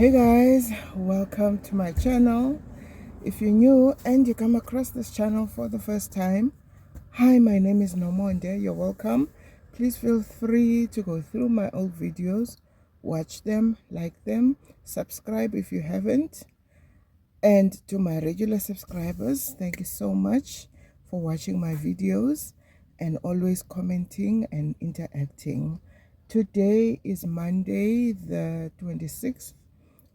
Hey guys, welcome to my channel. If you're new and you come across this channel for the first time, hi, my name is Nomonde. You're welcome. Please feel free to go through my old videos, watch them, like them, subscribe if you haven't. And to my regular subscribers, thank you so much for watching my videos and always commenting and interacting. Today is Monday, the 26th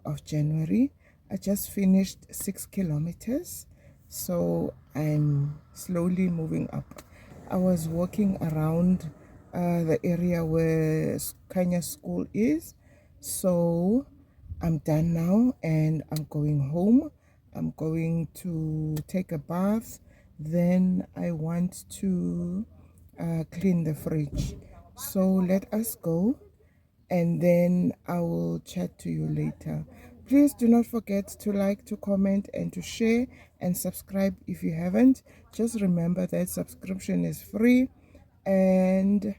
of January. I just finished 6 kilometers, so I'm slowly moving up. I was walking around the area where Kanya School is, so I'm done now and I'm going home. I'm going to take a bath, then I want to clean the fridge. So let us go and then I will chat to you later. Please do not forget to like, to comment, and to share and subscribe if you haven't. Just remember that subscription is free, and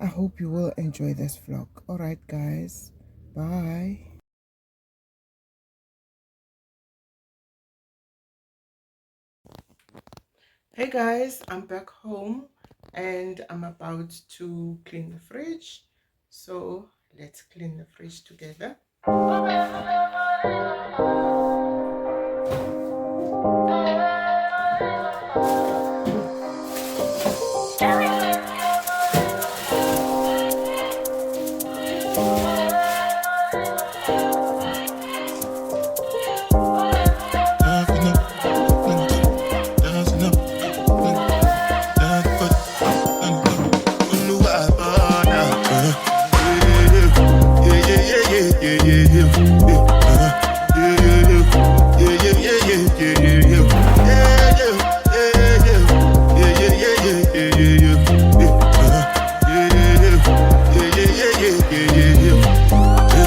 I hope you will enjoy this vlog. All right, guys. Bye. Hey guys, I'm back home and I'm about to clean the fridge. So let's clean the fridge together.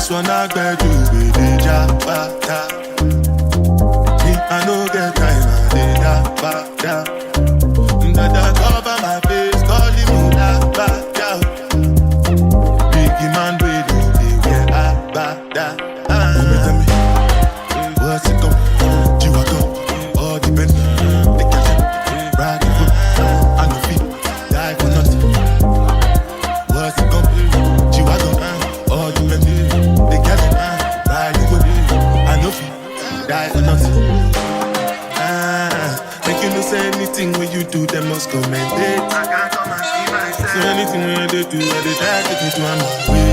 One I beg you with the jabata. Me, I know get time, I did that bada. That cover my face, calling me that bada. Biggie man, we don't be where I bada. Tell me, what's it go? You are go, all the men, they catch it, ride the foot, I no feet, die for nothing. What's it go? You are go, all the men. Die for nothing. Make you know say anything when you do, they must commend it. I can't come and see myself. So anything when they do, they try to take me to another way.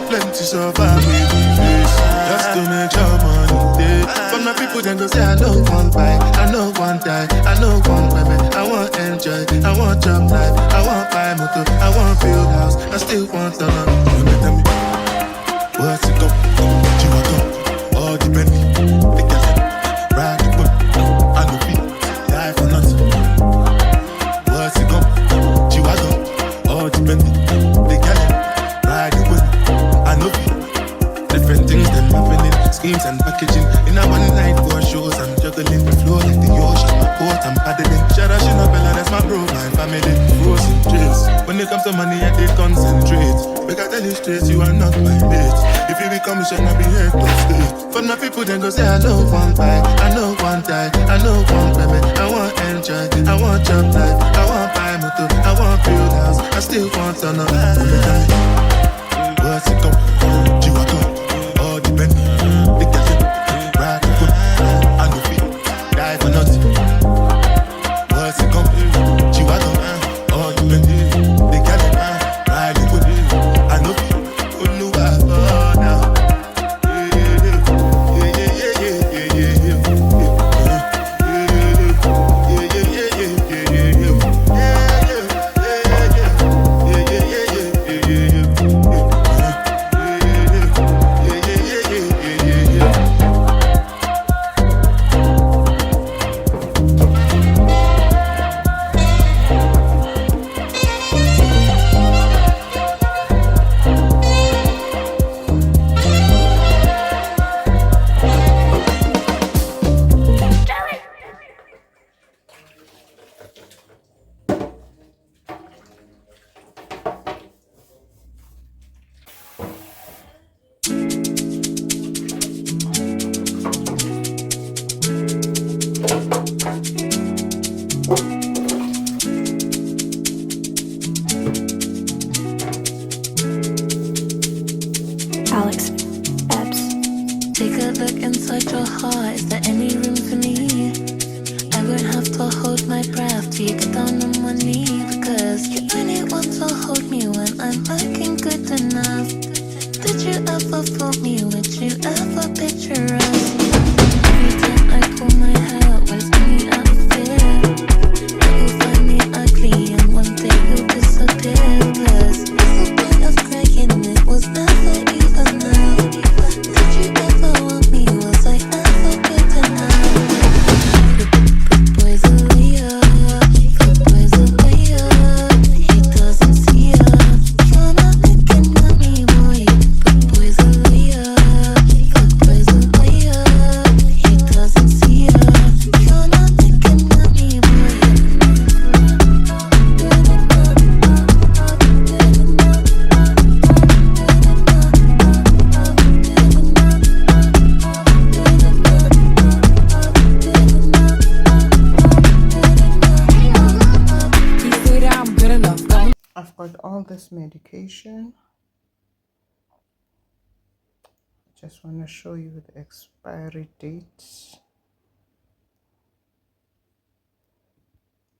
Plenty survive with the face. Just to make your money day. But my people then go say I know one buy, I know one die, I know one women. I want enjoy, I want job life, I want buy motor, I want build house, I still want to love. Tell me, what's it go? You are go, all the men, they catch it, ride the boat, I no feet, die for nothing. What's it go? You are go, all the men, they catch it, ride the boat, I no feet. Different things them happening, schemes and packaging. In a one night for shows, I'm juggling the flow like the ocean. My court, I'm paddling. Shout out, Bella, that's my bro, my family. Frozen trace. When it comes to money, I did concentrate. Make I tell you straight, you are not my mate. If you become a shit, I'll be here to stay. But my people then go say, I know one buy, I know one die, I know one women. I want enjoy, I want job life, I want buy motor, I want build house, I still want to know. What's it go? You are go, all the men, they catch it, ride the foot, I no feet, die for nothing. What's it go? You are go, all the men, they catch it, ride the foot, I no feet. Alex. Abs. Take a look inside your heart. Is there any room for me? I won't have to hold my breath till you get down on one knee. Because you only want to hold me when I'm looking good enough. Did you ever fool me? Would you ever picture us? Every time I pull my hair, was me out of fear that you'll find me ugly and one day you'll disappear. Cause the point of crying, it was never even now. Did you ever want me? Was I ever good enough? Good boy's a liar. Good boy's a liar. He doesn't see ya. You're not looking at me, boy. Good boy's a liar. Good boy's a liar. He doesn't see ya. You're not looking at me, boy. You say that I'm good enough. I've got all this medication. Just want to show you the expiry date.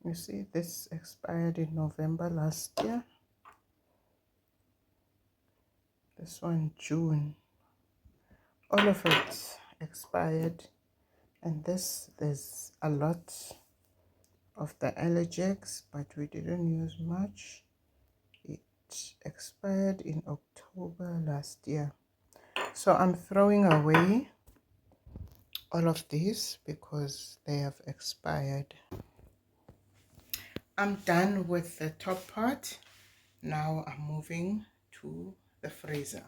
You see, this expired in November last year. This one, June. All of it expired. And this, there's a lot of the allergics, but we didn't use much. It expired in October last year. So I'm throwing away all of these because they have expired. I'm done with the top part. Now I'm moving to the freezer.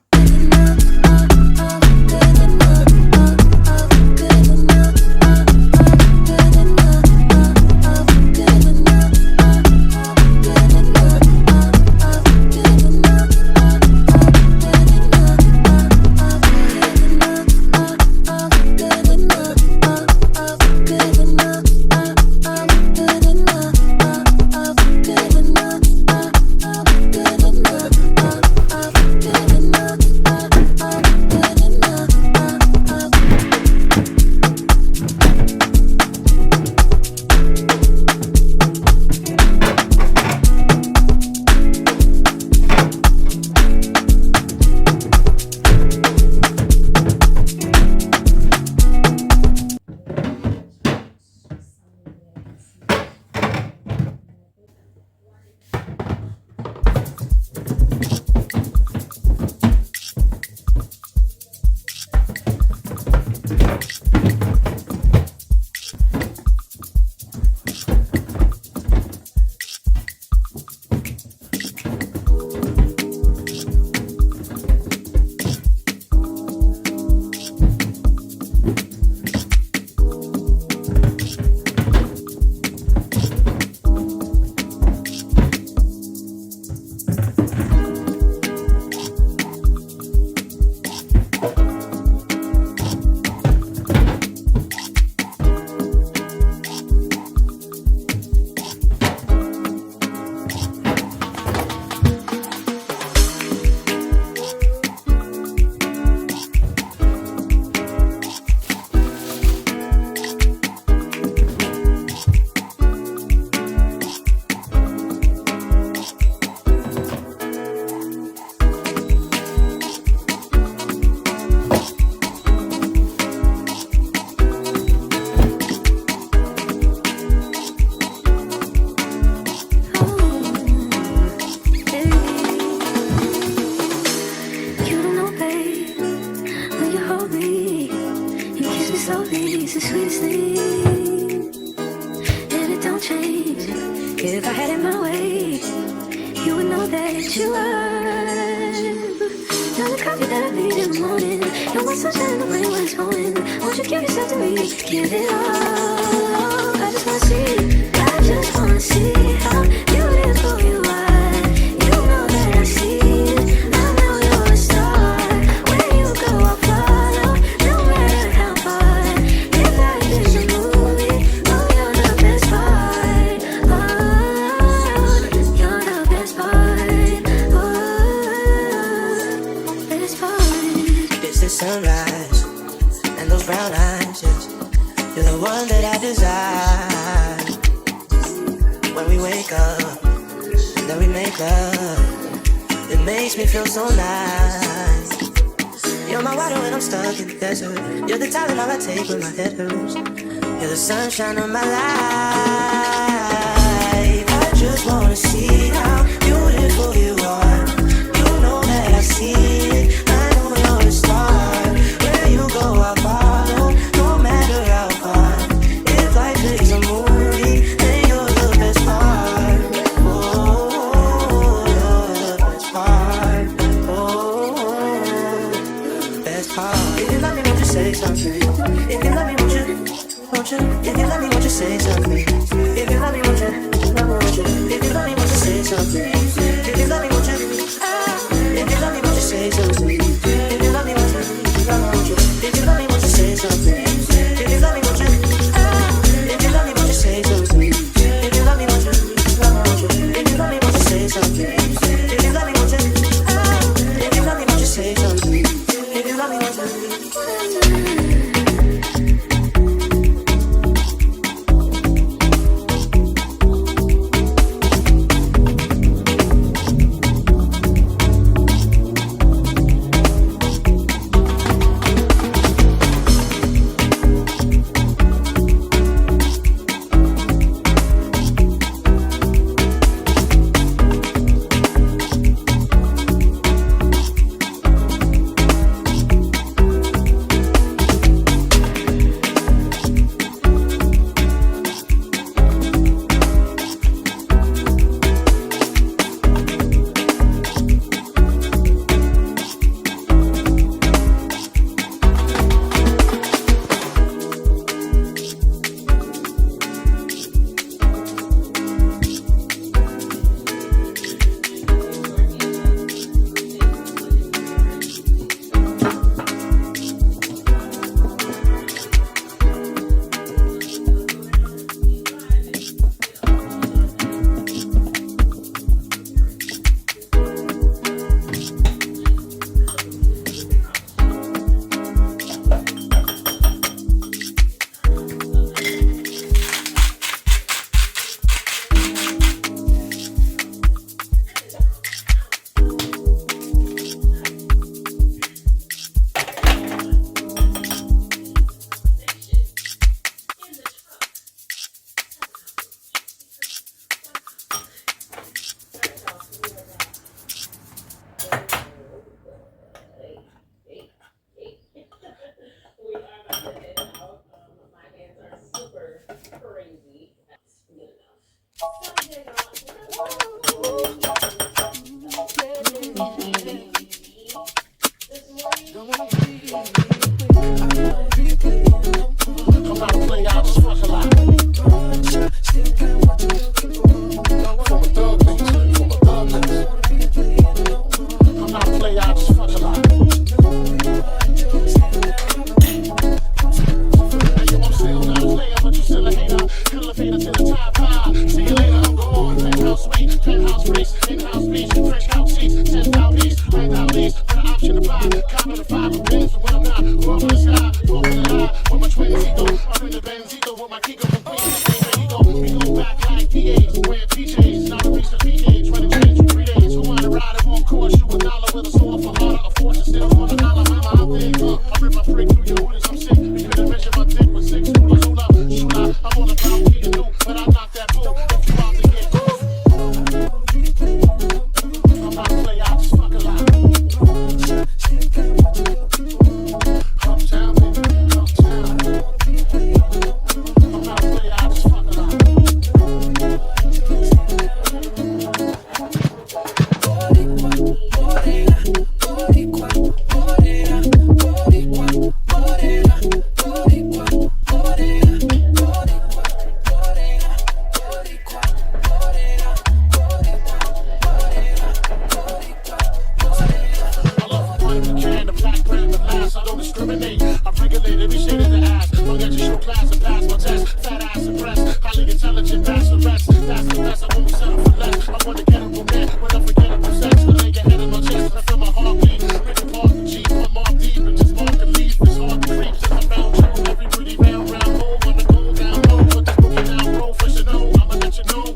If I had it my way, you would know that you are. You're the coffee that I need in the morning. You're my sunshine in the rain when it's pouring. Won't you give yourself to me? Give it all. I just wanna see. I just wanna see how beautiful you are. You know that I see it. I know you're a star. Where you go, I'll follow. No matter how far. If life is a movie, oh, you're the best part. Oh, you're the best part. Oh, best part. wake up, then we make love. It makes me feel so nice. You're my water when I'm stuck in the desert. You're the Tylenol I take when my head hurts. You're the sunshine of my life. I just wanna see how beautiful you are. You know that I see it. I know you're a star. Where you go, I'll follow, no matter how far. If life is a movie, then you're the best part. Oh, you're the best part. Oh, best part. If you love me, won't you say something? If you love me, won't you? If you love me, won't you say something? If you love me, won't you? If you love me, won't you say something? If you love me, won't you? If you love me, won't you say something? If you love me, won't you? If you love me, won't you say something? If you love me, won't you? If you love me, won't you say something? If you love me, won't you? If you love me, won't you say something? If you love me, won't you? If you love me, won't you say something? If you love me, won't you?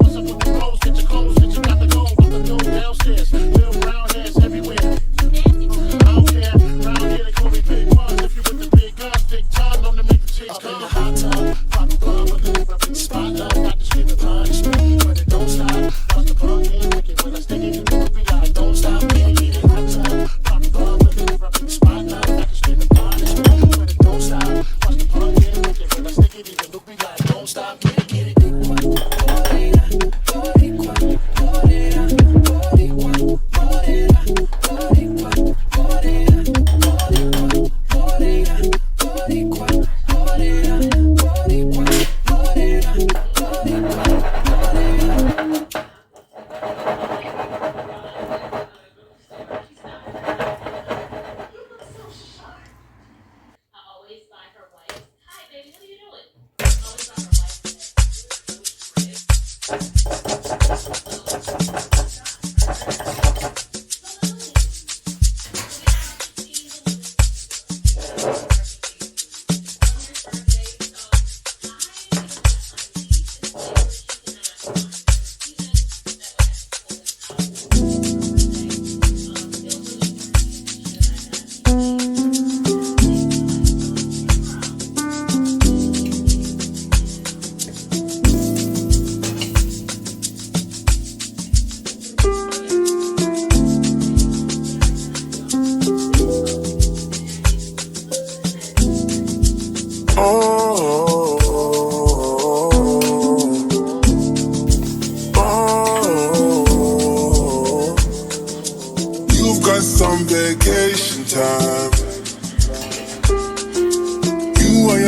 What's up with the rose?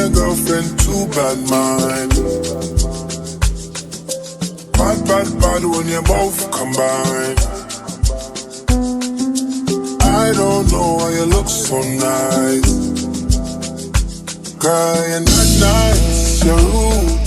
your girlfriend too bad, man. Bad when you both combine. I don't know why you look so nice. Girl, you're not nice, you're rude.